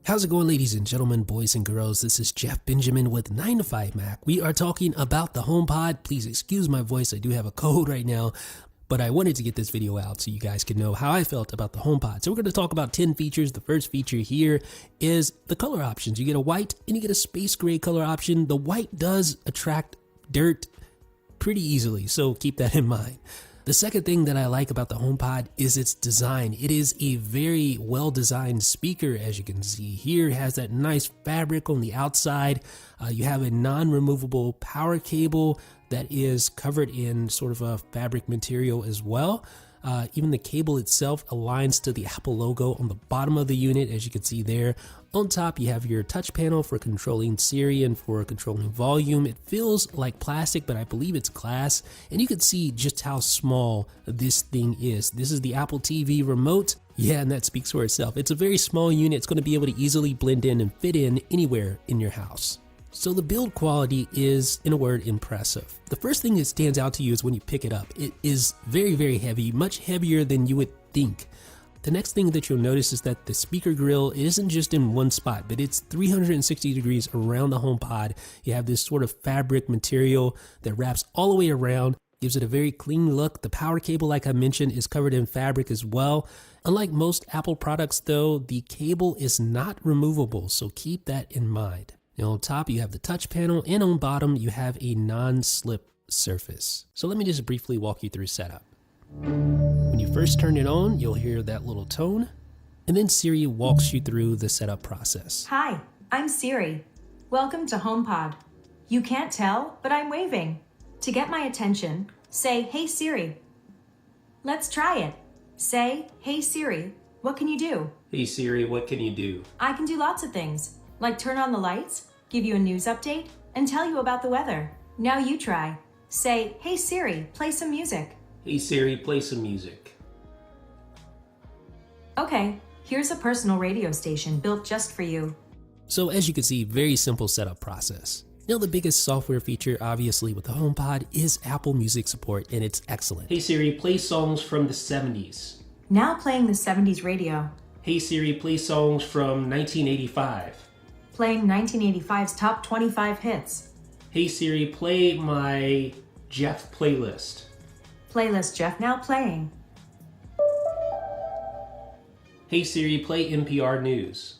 How's it going, ladies and gentlemen, boys and girls? This is Jeff Benjamin with 9 to 5 Mac. We are talking about the HomePod. Please excuse my voice. I do have a cold right now, but I wanted to get this video out so you guys can know how I felt about the HomePod. So we're going to talk about 10 features. The first feature here is the color options. You get a white and you get a space gray color option. The white does attract dirt pretty easily, so keep that in mind. The second thing that I like about the HomePod is its design. It is a very well-designed speaker, as you can see here. It has that nice fabric on the outside. You have a non-removable power cable that is covered in sort of a fabric material as well. Even the cable itself aligns to the Apple logo on the bottom of the unit, as you can see there. On top, you have your touch panel for controlling Siri and for controlling volume. It feels like plastic, but I believe it's glass. And you can see just how small this thing is. This is the Apple TV remote. Yeah, and that speaks for itself. It's a very small unit. It's going to be able to easily blend in and fit in anywhere in your house. So the build quality is, in a word, impressive. The first thing that stands out to you is when you pick it up. It is very, very heavy, much heavier than you would think. The next thing that you'll notice is that the speaker grill isn't just in one spot, but it's 360 degrees around the HomePod. You have this sort of fabric material that wraps all the way around, gives it a very clean look. The power cable, like I mentioned, is covered in fabric as well. Unlike most Apple products, though, the cable is not removable, so keep that in mind. Now on top, you have the touch panel, and on bottom, you have a non-slip surface. So let me just briefly walk you through setup. When you first turn it on, you'll hear that little tone, and then Siri walks you through the setup process. Hi, I'm Siri. Welcome to HomePod. You can't tell, but I'm waving. To get my attention, say, "Hey Siri." Let's try it. Say, "Hey Siri, what can you do?" Hey Siri, what can you do? I can do lots of things, like turn on the lights, give you a news update, and tell you about the weather. Now you try. Say, "Hey Siri, play some music." Hey Siri, play some music. Okay, here's a personal radio station built just for you. So as you can see, very simple setup process. Now the biggest software feature, obviously, with the HomePod is Apple Music support, and it's excellent. Hey Siri, play songs from the 70s. Now playing the 70s radio. Hey Siri, play songs from 1985. Playing 1985's top 25 hits. Hey Siri, play my Jeff playlist. Playlist Jeff now playing. Hey Siri, play NPR News.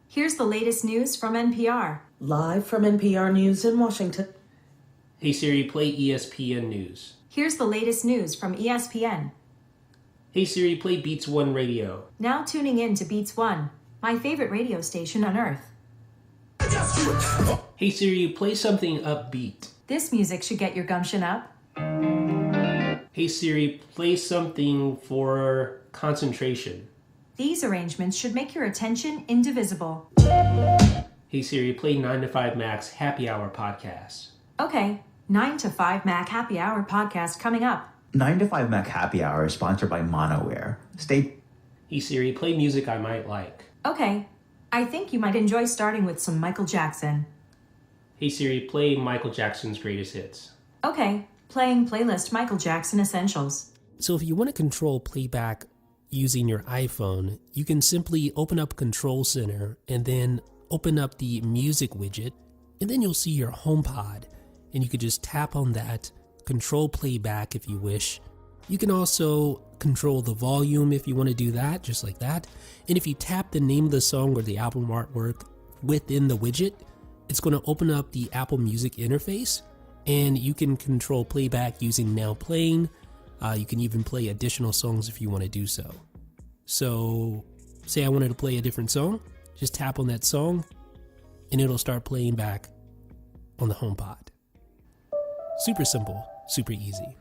Here's the latest news from NPR. Live from NPR News in Washington. Hey Siri, play ESPN News. Here's the latest news from ESPN. Hey Siri, play Beats One Radio. Now tuning in to Beats One, my favorite radio station on earth. Hey Siri, play something upbeat. This music should get your gumption up. Hey Siri, play something for concentration. These arrangements should make your attention indivisible. Hey Siri, play 9 to 5 Mac's Happy Hour podcast. Okay, 9 to 5 Mac Happy Hour podcast coming up. 9 to 5 Mac Happy Hour is sponsored by Monoware. Stay. Hey Siri, play music I might like. Okay, I think you might enjoy starting with some Michael Jackson. Hey Siri, play Michael Jackson's greatest hits. Okay, playing playlist Michael Jackson Essentials. So if you want to control playback using your iPhone, you can simply open up Control Center and then open up the music widget, and then you'll see your HomePod, and you could just tap on that, control playback if you wish. You can also control the volume if you want to do that, just like that. And if you tap the name of the song or the album artwork within the widget, it's going to open up the Apple Music interface, and you can control playback using Now Playing. You can even play additional songs if you want to do so. So, say I wanted to play a different song, just tap on that song, and it'll start playing back on the HomePod. Super simple, super easy.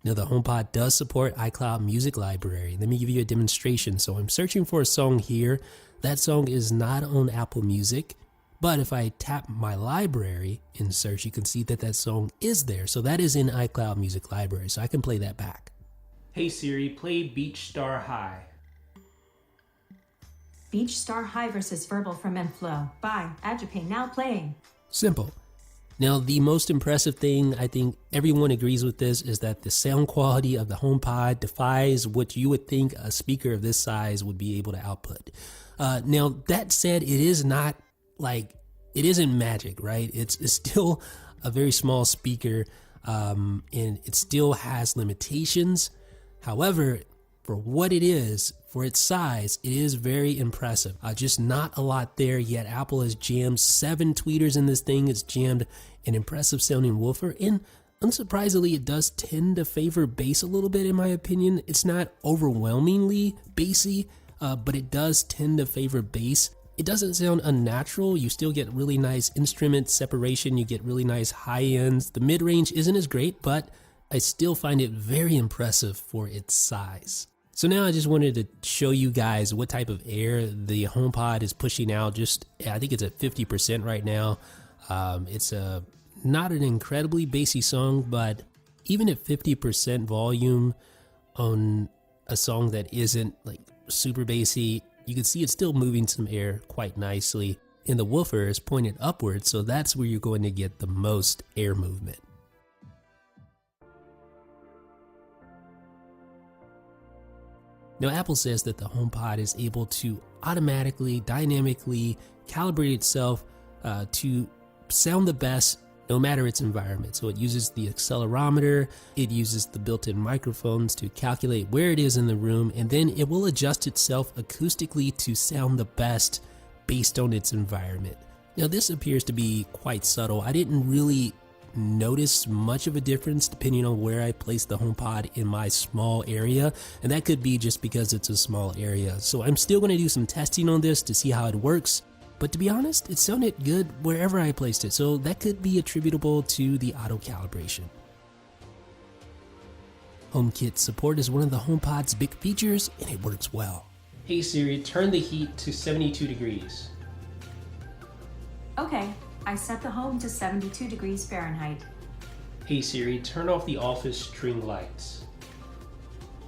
Now the HomePod does support iCloud Music Library. Let me give you a demonstration. So I'm searching for a song here. That song is not on Apple Music, but if I tap my library in search, you can see that that song is there. So that is in iCloud Music Library, so I can play that back. Hey Siri, play Beach Star High. Beach Star High versus Verbal from Enflow by Ajapane now playing. Simple. Now, the most impressive thing, I think everyone agrees with this, is that the sound quality of the HomePod defies what you would think a speaker of this size would be able to output. Now, that said, it is not like, it isn't magic, right? It's still a very small speaker, and it still has limitations. However, for what it is, for its size, it is very impressive. Just not a lot there, yet Apple has jammed 7 tweeters in this thing. It's jammed an impressive sounding woofer, and unsurprisingly, it does tend to favor bass a little bit in my opinion. It's not overwhelmingly bassy, but it does tend to favor bass. It doesn't sound unnatural. You still get really nice instrument separation. You get really nice high ends. The mid-range isn't as great, but I still find it very impressive for its size. So now I just wanted to show you guys what type of air the HomePod is pushing out. I think it's at 50% right now. It's not an incredibly bassy song, but even at 50% volume on a song that isn't like super bassy, you can see it's still moving some air quite nicely. And the woofer is pointed upwards, so that's where you're going to get the most air movement. Now, Apple says that the HomePod is able to automatically, dynamically calibrate itself to sound the best no matter its environment. So it uses the accelerometer, it uses the built-in microphones to calculate where it is in the room, and then it will adjust itself acoustically to sound the best based on its environment. Now, this appears to be quite subtle. I didn't really notice much of a difference depending on where I place the HomePod in my small area, and that could be just because it's a small area. So I'm still going to do some testing on this to see how it works, but to be honest, it sounded good wherever I placed it, so that could be attributable to the auto calibration. HomeKit support is one of the HomePod's big features, and it works well. Hey Siri, turn the heat to 72 degrees. Okay. I set the home to 72 degrees Fahrenheit. Hey Siri, turn off the office string lights.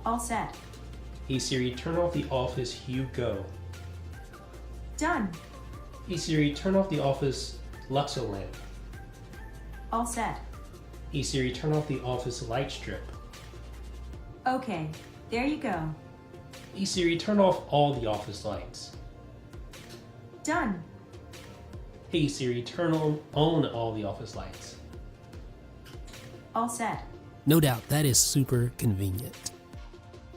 All set. Hey Siri, turn off the office Hue Go. Done. Hey Siri, turn off the office Luxo lamp. All set. Hey Siri, turn off the office light strip. Okay, there you go. Hey Siri, turn off all the office lights. Done. Hey Siri, turn on all the office lights. All set. No doubt, that is super convenient.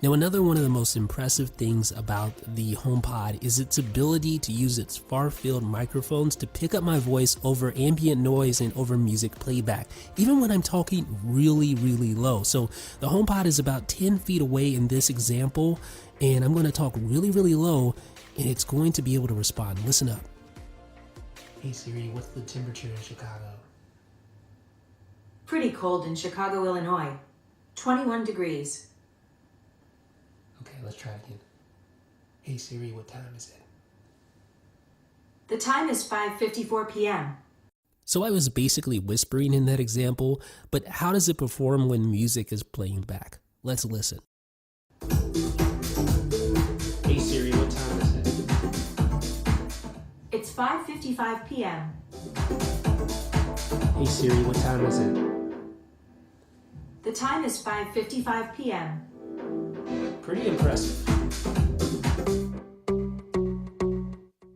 Now, another one of the most impressive things about the HomePod is its ability to use its far-field microphones to pick up my voice over ambient noise and over music playback, even when I'm talking really, really low. So the HomePod is about 10 feet away in this example, and I'm going to talk really, really low, and it's going to be able to respond. Listen up. Hey Siri, what's the temperature in Chicago? Pretty cold in Chicago, Illinois. 21 degrees. Okay, let's try it again. Hey Siri, what time is it? The time is 5:54 p.m. So I was basically whispering in that example, but how does it perform when music is playing back? Let's listen. Hey Siri, what time is it? It's 5:55 p.m. Hey Siri, what time is it? The time is 5:55 p.m. Pretty impressive.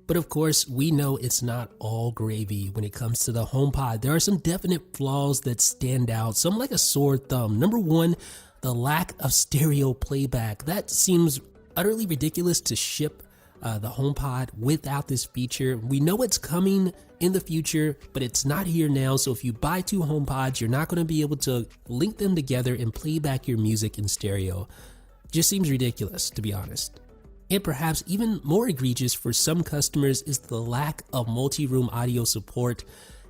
But of course, we know it's not all gravy when it comes to the HomePod. There are some definite flaws that stand out, some like a sore thumb. Number one, the lack of stereo playback. That seems utterly ridiculous to ship the HomePod without this feature. We know it's coming in the future, but it's not here now. So if you buy 2 HomePods, you're not going to be able to link them together and play back your music in stereo. Just seems ridiculous, to be honest. And perhaps even more egregious for some customers is the lack of multi-room audio support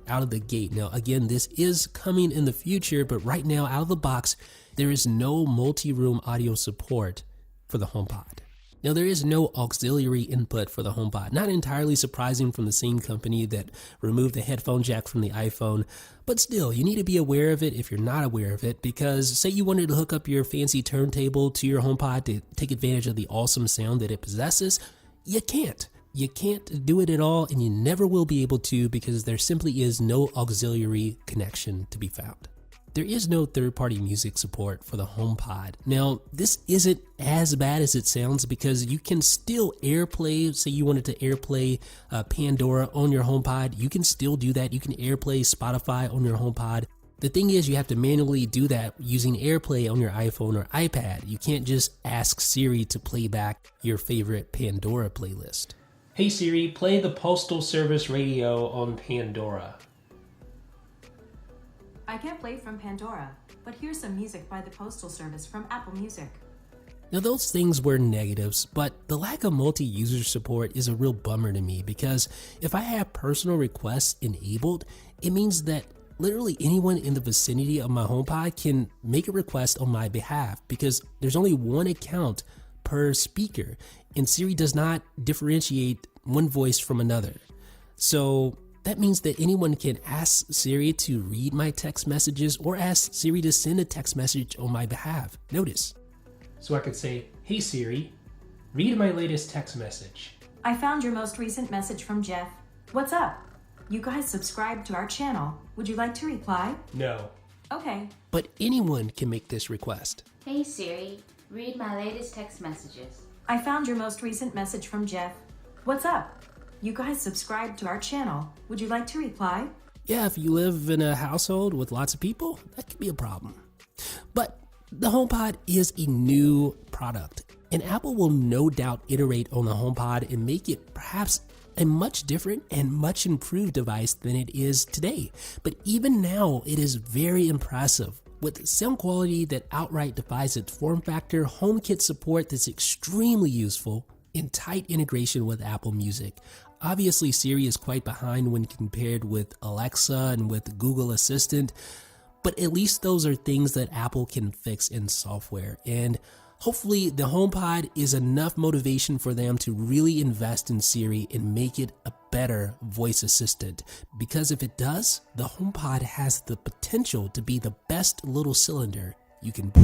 out of the gate. Now, again, this is coming in the future, but right now, out of the box, there is no multi-room audio support for the HomePod. Now, there is no auxiliary input for the HomePod. Not entirely surprising from the same company that removed the headphone jack from the iPhone, but still, you need to be aware of it if you're not aware of it, because say you wanted to hook up your fancy turntable to your HomePod to take advantage of the awesome sound that it possesses, you can't. You can't do it at all, and you never will be able to because there simply is no auxiliary connection to be found. There is no third-party music support for the HomePod. Now, this isn't as bad as it sounds because you can still AirPlay. Say you wanted to AirPlay Pandora on your HomePod, you can still do that. You can AirPlay Spotify on your HomePod. The thing is, you have to manually do that using AirPlay on your iPhone or iPad. You can't just ask Siri to play back your favorite Pandora playlist. Hey Siri, play the Postal Service radio on Pandora. I can't play from Pandora, but here's some music by the Postal Service from Apple Music. Now those things were negatives, but the lack of multi-user support is a real bummer to me because if I have personal requests enabled, it means that literally anyone in the vicinity of my HomePod can make a request on my behalf because there's only one account per speaker and Siri does not differentiate one voice from another. So that means that anyone can ask Siri to read my text messages or ask Siri to send a text message on my behalf. Notice. So I could say, hey Siri, read my latest text message. I found your most recent message from Jeff. What's up? You guys subscribed to our channel. Would you like to reply? No. Okay. But anyone can make this request. Hey Siri, read my latest text messages. I found your most recent message from Jeff. What's up? You guys subscribed to our channel. Would you like to reply? Yeah, if you live in a household with lots of people, that could be a problem. But the HomePod is a new product, and Apple will no doubt iterate on the HomePod and make it perhaps a much different and much improved device than it is today. But even now, it is very impressive. With sound quality that outright defies its form factor, HomeKit support that's extremely useful, and tight integration with Apple Music. Obviously, Siri is quite behind when compared with Alexa and with Google Assistant, but at least those are things that Apple can fix in software. And hopefully the HomePod is enough motivation for them to really invest in Siri and make it a better voice assistant. Because if it does, the HomePod has the potential to be the best little cylinder you can buy.